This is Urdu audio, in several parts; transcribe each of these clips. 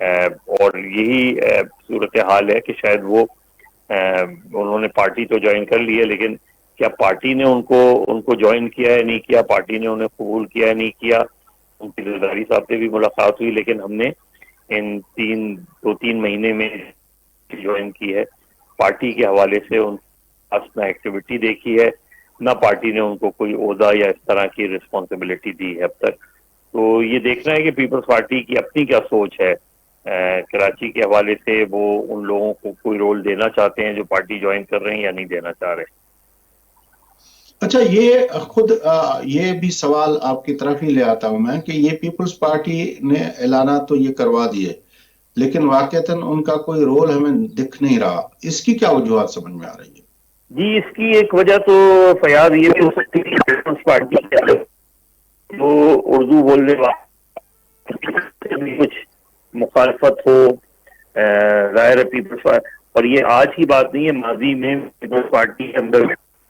اور یہی صورتحال ہے کہ شاید وہ انہوں نے پارٹی تو جوائن کر لی ہے، لیکن کیا پارٹی نے ان کو جوائن کیا ہے نہیں کیا، پارٹی نے انہیں قبول کیا ہے نہیں کیا. ان کی زرداری صاحب سے بھی ملاقات ہوئی، لیکن ہم نے ان دو تین مہینے میں جوائن کی ہے، پارٹی کے حوالے سے ان پاس نہ ایکٹیویٹی دیکھی ہے، نہ پارٹی نے ان کو کوئی عہدہ یا اس طرح کی رسپانسبلٹی دی ہے اب تک. تو یہ دیکھنا ہے کہ پیپلز پارٹی کی اپنی کیا سوچ ہے. کراچی کے حوالے سے وہ ان لوگوں کو کوئی رول دینا چاہتے ہیں جو پارٹی جوائن کر رہے ہیں یا نہیں دینا چاہ رہے. اچھا، یہ خود یہ بھی سوال آپ کی طرف ہی لے آتا ہوں میں کہ یہ پیپلز پارٹی نے اعلانات تو یہ کروا دیے، لیکن واقعتاً ان کا کوئی رول ہمیں دکھ نہیں رہا. اس کی کیا وجوہات سمجھ میں آ رہی ہے؟ جی، اس کی ایک وجہ تو فیاض یہ بھی ہو سکتی ہے کہ پیپلز پارٹی جو اردو بولنے والے کچھ مخالفت ہو. ظاہر ہے پیپلز پارٹی، اور یہ آج کی بات نہیں ہے، ماضی میں پیپلز پارٹی کے اندر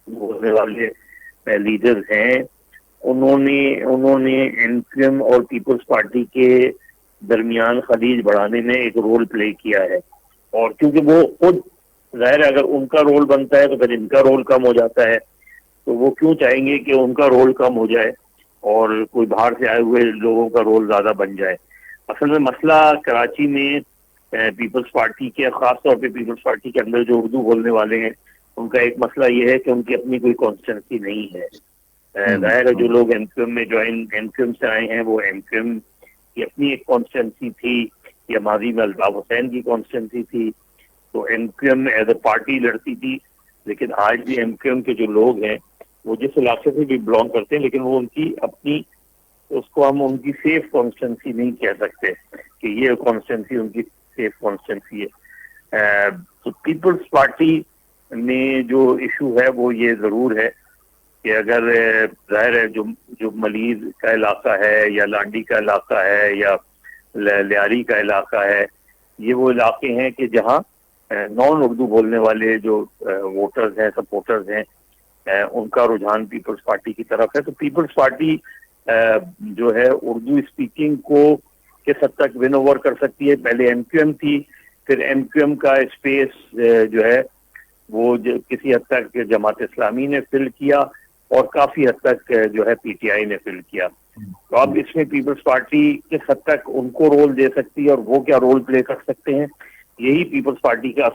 بولنے والے لیڈرز ہیں، انہوں نے این پی ایم اور پیپلز پارٹی کے درمیان خلیج بڑھانے میں ایک رول پلے کیا ہے. اور کیونکہ وہ خود ظاہر ہے اگر ان کا رول بنتا ہے تو پھر ان کا رول کم ہو جاتا ہے، تو وہ کیوں چاہیں گے کہ ان کا رول کم ہو جائے اور کوئی باہر سے آئے ہوئے لوگوں کا رول زیادہ بن جائے. اصل میں مسئلہ کراچی میں پیپلز پارٹی کے، خاص طور پہ پیپلز پارٹی کے اندر جو اردو بولنے والے ہیں، ان کا ایک مسئلہ یہ ہے کہ ان کی اپنی کوئی کانسٹیٹنسی نہیں ہے. ظاہر ہے جو لوگ ایم کیو ایم میں ایم کیو ایم سے آئے ہیں وہ ایم کیو ایم کی اپنی ایک کانسٹیٹنسی تھی، یا ماضی میں الطاف حسین کی کانسٹیٹنسی تھی، تو MQM as a party لڑتی تھی. لیکن آج بھی ایم کیو ایم کے جو لوگ ہیں وہ جس علاقے سے بھی بلانگ کرتے ہیں، لیکن وہ ان کی اپنی، اس کو ہم ان کی سیف کانسٹیٹنسی نہیں کہہ سکتے کہ یہ کانسٹیٹنسی ان کی سیف کانسٹیٹنسی ہے. تو پیپلز پارٹی میں جو ایشو ہے وہ یہ ضرور ہے کہ اگر ظاہر ہے جو ملیز کا علاقہ ہے یا لانڈی کا علاقہ ہے یا لیاری کا علاقہ ہے، یہ وہ علاقے ہیں کہ جہاں نان اردو بولنے والے جو ووٹرز ہیں، سپورٹرز ہیں، ان کا رجحان پیپلز پارٹی کی طرف ہے. تو پیپلز پارٹی جو ہے اردو اسپیکنگ کو کس حد تک ون اوور کر سکتی ہے. پہلے ایم کیو ایم تھی، پھر ایم کیو ایم کا اسپیس جو ہے وہ کسی حد تک جماعت اسلامی نے فل کیا اور کافی حد تک جو ہے پی ٹی آئی نے فل کیا. تو اب اس میں پیپلز پارٹی کس حد تک ان کو رول دے سکتی ہے اور وہ کیا رول پلے کر سکتے ہیں، یہی پیپلز پارٹی کا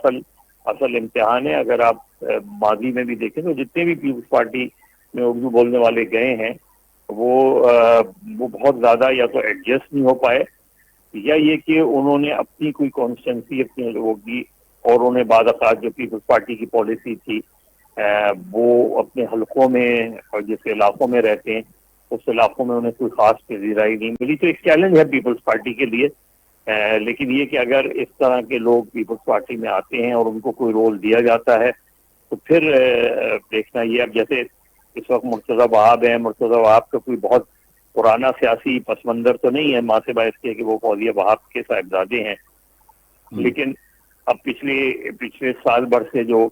اصل امتحان ہے. اگر آپ ماضی میں بھی دیکھیں تو جتنے بھی پیپلز پارٹی میں اردو بولنے والے گئے ہیں وہ بہت زیادہ یا تو ایڈجسٹ نہیں ہو پائے، یا یہ کہ انہوں نے اپنی کوئی کانسٹیٹنسی اپنے لوگوں کی، اور انہیں بعض اوقات جو پیپلز پارٹی کی پالیسی تھی وہ اپنے حلقوں میں اور جس علاقوں میں رہتے ہیں اس علاقوں میں انہیں کوئی خاص پذیرائی نہیں ملی. تو ایک چیلنج ہے پیپلز پارٹی کے لیے. لیکن یہ کہ اگر اس طرح کے لوگ پیپلز پارٹی میں آتے ہیں اور ان کو کوئی رول دیا جاتا ہے تو پھر دیکھنا یہ، اب جیسے اس وقت مرتضی وہاب ہیں، مرتضی وہاب کا کوئی بہت پرانا سیاسی پس منظر تو نہیں ہے، ماں سے باعث کیا کہ وہ فوزیہ وہاب کے صاحبزادے ہیں، لیکن اب پچھلے سال بھر سے جو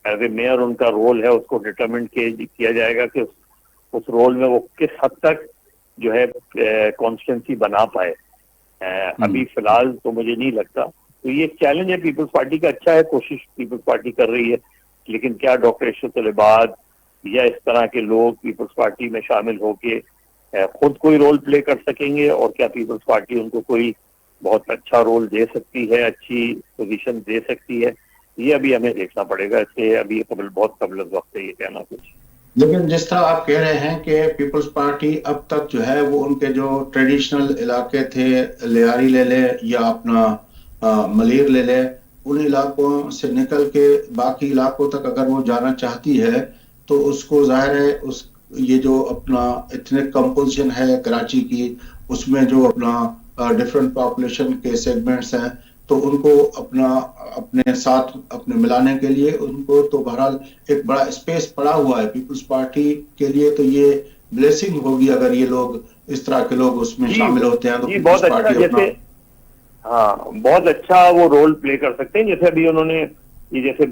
ایز اے میئر ان کا رول ہے اس کو ڈٹرمنٹ کیا جائے گا کہ اس رول میں وہ کس حد تک جو ہے کانسٹیٹنسی بنا پائے. ابھی فی الحال تو مجھے نہیں لگتا. تو یہ ایک چیلنج ہے پیپلز پارٹی کا. اچھا ہے، کوشش پیپلز پارٹی کر رہی ہے، لیکن کیا ڈاکٹر اشرت العباد یا اس طرح کے لوگ پیپلز پارٹی میں شامل ہو کے خود کوئی رول پلے کر سکیں گے، اور کیا پیپلز پارٹی ان کو کوئی بہت اچھا رول دے سکتی ہے، اچھی پوزیشن دے سکتی ہے، یہ ابھی ہمیں دیکھنا پڑے گا. اس سے ابھی بہت قبل وقت ہے یہ کہنا کچھ. لیکن جس طرح آپ کہہ رہے ہیں کہ پیپلز پارٹی اب تک جو ہے وہ ان کے جو ٹریڈیشنل علاقے تھے، لیاری لے لے یا اپنا ملیر لے لے، ان علاقوں سے نکل کے باقی علاقوں تک اگر وہ جانا چاہتی ہے تو اس کو ظاہر ہے یہ جو اپنا ایتھنک کمپوزیشن ہے کراچی کی، اس میں جو اپنا ڈفرنٹ پاپولیشن کے سیگمنٹس ہیں، تو ان کو اپنے ساتھ اپنے ملانے کے لیے ان کو تو بہرحال ایک بڑا اسپیس پڑا ہوا ہے. پیپلز پارٹی کے لیے تو یہ بلیسنگ ہوگی اگر یہ لوگ اس طرح کے لوگ اس میں شامل ہوتے ہیں تو جی بہت پیپلز اچھا. پارٹی اپنا بہت اچھا وہ رول پلے کر سکتے ہیں. جیسے ابھی انہوں نے یہ جیسے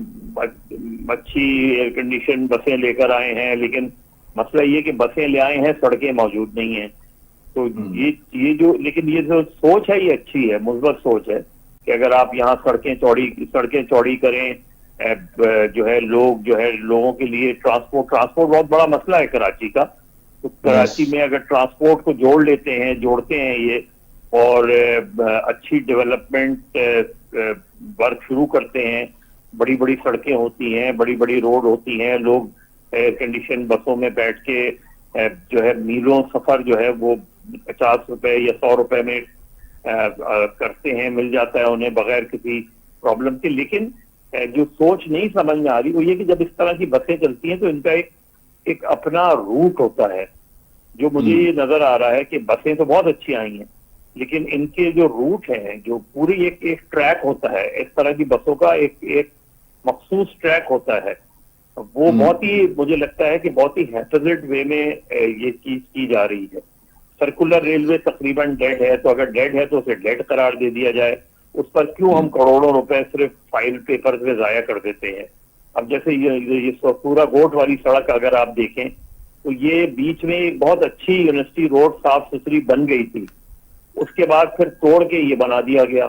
اچھی ایئر کنڈیشن بسیں لے کر آئے ہیں، لیکن مسئلہ یہ کہ بسیں لے آئے ہیں، سڑکیں موجود نہیں ہیں. تو یہ جو لیکن یہ جو سوچ ہے یہ اچھی ہے، مثبت سوچ ہے کہ اگر آپ یہاں سڑکیں چوڑی کریں، جو ہے لوگوں کے لیے ٹرانسپورٹ بہت بڑا مسئلہ ہے کراچی کا. تو کراچی میں اگر ٹرانسپورٹ کو جوڑتے ہیں یہ، اور اچھی ڈیولپمنٹ ورک شروع کرتے ہیں، بڑی بڑی سڑکیں ہوتی ہیں، بڑی بڑی روڈ ہوتی ہیں، لوگ ایئر کنڈیشن بسوں میں بیٹھ کے جو ہے میلوں سفر جو ہے وہ 50 روپے یا 100 روپے میں کرتے ہیں، مل جاتا ہے انہیں بغیر کسی پرابلم کے. لیکن جو سوچ نہیں سمجھ میں آ رہی وہ یہ کہ جب اس طرح کی بسیں چلتی ہیں تو ان کا ایک اپنا روٹ ہوتا ہے. جو مجھے یہ نظر آ رہا ہے کہ بسیں تو بہت اچھی آئی ہیں، لیکن ان کے جو روٹ ہیں، جو پوری ایک ٹریک ہوتا ہے اس طرح کی بسوں کا، ایک مخصوص ٹریک ہوتا ہے، وہ بہت ہی مجھے لگتا ہے کہ بہت ہی ہیفیزٹ وے میں یہ چیز کی جا رہی ہے. سرکولر ریلوے تقریباً ڈیڈ ہے، تو اگر ڈیڈ ہے تو اسے ڈیڈ قرار دے دیا جائے. اس پر کیوں ہم کروڑوں روپے صرف فائل پیپر میں ضائع کر دیتے ہیں؟ اب جیسے یہ پورا گوٹ والی سڑک اگر آپ دیکھیں تو یہ بیچ میں ایک بہت اچھی یونیورسٹی روڈ صاف ستھری بن گئی تھی، اس کے بعد پھر توڑ کے یہ بنا دیا گیا.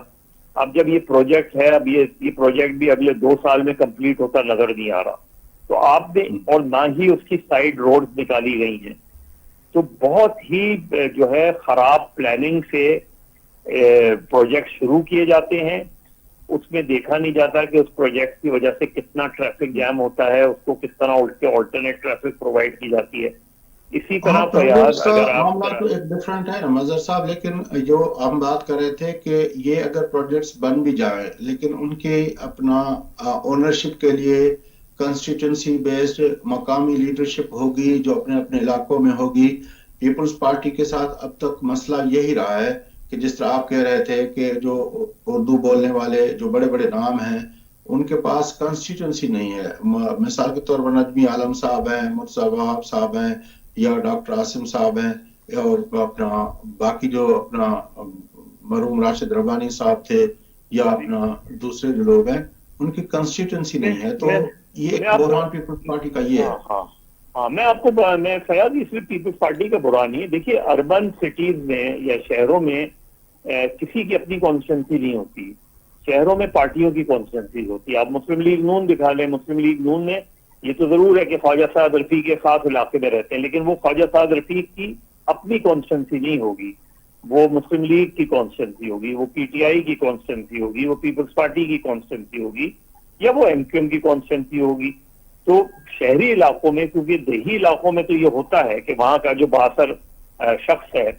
اب جب یہ پروجیکٹ ہے، اب یہ پروجیکٹ بھی اگلے 2 سال میں کمپلیٹ ہوتا نظر نہیں آ رہا، تو آپ نے اور نہ ہی اس کی سائیڈ روڈ نکالی گئی ہیں. تو بہت ہی جو ہے خراب پلاننگ سے پروجیکٹ شروع کیے جاتے ہیں. اس میں دیکھا نہیں جاتا کہ اس پروجیکٹ کی وجہ سے کتنا ٹریفک جام ہوتا ہے، اس کو کس طرح آلٹرنیٹ ٹریفک پرووائڈ کی جاتی ہے. اسی طرح فیاض اگر معاملہ تو ایک ڈفرینٹ ہے نا مظہر صاحب، لیکن جو ہم بات کر رہے تھے کہ یہ اگر پروجیکٹس بن بھی جائیں لیکن ان کے اپنا اونرشپ کے لیے کنسٹیٹوئنسی بیسڈ مقامی لیڈرشپ ہوگی جو اپنے اپنے علاقوں میں ہوگی. پیپلز پارٹی کے ساتھ اب تک مسئلہ یہی رہا ہے کہ جس طرح آپ کہہ رہے تھے کہ جو اردو بولنے والے جو بڑے بڑے نام ہیں ان کے پاس کنسٹیٹوئنسی نہیں ہے. مثال کے طور پر نجمی عالم صاحب ہیں، مرتضی وہاب صاحب ہیں، یا ڈاکٹر عاصم صاحب ہیں، اور اپنا باقی جو اپنا مرحوم راشد ربانی صاحب تھے، یا اپنا دوسرے جو لوگ ہیں ان کی کنسٹیٹوئنسی نہیں ہے. تو یہ بحران پیپلز پارٹی کا یہ ہے. ہاں میں فیاض اس میں پیپلز پارٹی کا برا نہیں ہے. دیکھیے اربن سٹیز میں یا شہروں میں کسی کی اپنی کانسٹیٹوئنسی نہیں ہوتی، شہروں میں پارٹیوں کی کانسٹیٹوئنسی ہوتی ہے. آپ مسلم لیگ نون دکھا لیں، مسلم لیگ نون نے یہ تو ضرور ہے کہ خواجہ سعد رفیق کے خاص علاقے میں رہتے ہیں، لیکن وہ خواجہ سعد رفیق کی اپنی کانسٹیٹوئنسی نہیں ہوگی، وہ مسلم لیگ کی کانسٹیٹوئنسی ہوگی، وہ پی ٹی آئی کی کانسٹیٹوئنسی ہوگی، وہ پیپلز پارٹی کی کانسٹیٹوئنسی ہوگی، یا وہ ایم کیو ایم کی کانسٹیٹوئنسی ہوگی. تو شہری علاقوں میں، کیونکہ دیہی علاقوں میں تو یہ ہوتا ہے کہ وہاں کا جو بااثر شخص ہے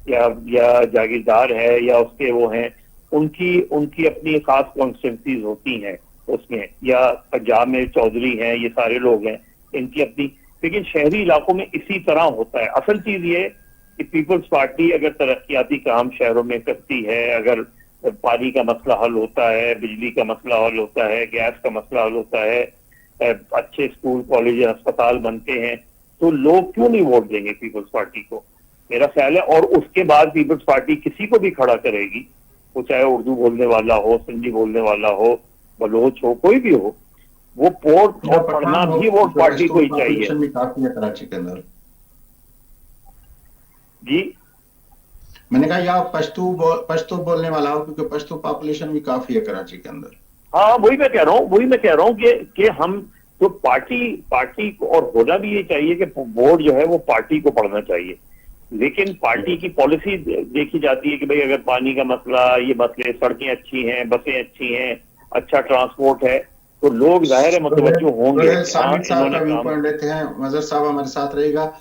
یا جاگیردار ہے یا اس کے وہ ہیں، ان کی اپنی خاص کانسٹیٹوئنسیز ہوتی ہیں اس میں، یا پنجاب میں چودھری ہیں، یہ سارے لوگ ہیں، ان کی اپنی. لیکن شہری علاقوں میں اسی طرح ہوتا ہے. اصل چیز یہ کہ پیپلز پارٹی اگر ترقیاتی کام شہروں میں کرتی ہے، اگر پانی کا مسئلہ حل ہوتا ہے، بجلی کا مسئلہ حل ہوتا ہے، گیس کا مسئلہ حل ہوتا ہے، اچھے اسکول کالج ہسپتال بنتے ہیں، تو لوگ کیوں نہیں ووٹ دیں گے پیپلز پارٹی کو؟ میرا خیال ہے. اور اس کے بعد پیپلز پارٹی کسی کو بھی کھڑا کرے گی، وہ چاہے اردو بولنے والا ہو، سندھی بولنے والا ہو، بلوچ ہو، کوئی بھی ہو، وہ ووٹ اور پڑھنا بھی ووٹ پارٹی کو ہی چاہیے. کراچی کے اندر جی میں نے کہا یا پشتو بولنے والا ہو، کیونکہ پشتو پاپولیشن بھی کافی ہے کراچی کے اندر. ہاں وہی میں کہہ رہا ہوں کہ ہم تو پارٹی کو، اور ہونا بھی یہ چاہیے کہ ووٹ جو ہے وہ پارٹی کو پڑھنا چاہیے. لیکن پارٹی کی پالیسی دیکھی جاتی ہے کہ بھئی اگر پانی کا مسئلہ، یہ مسئلے، سڑکیں اچھی ہیں، بسیں اچھی ہیں، اچھا ٹرانسپورٹ ہے، تو لوگ ظاہر ہے متوجہ ہوں گے. سامد صاحب کا ویو پوائنٹ لیتے ہیں. مظہر صاحب ہمارے ساتھ رہے گا.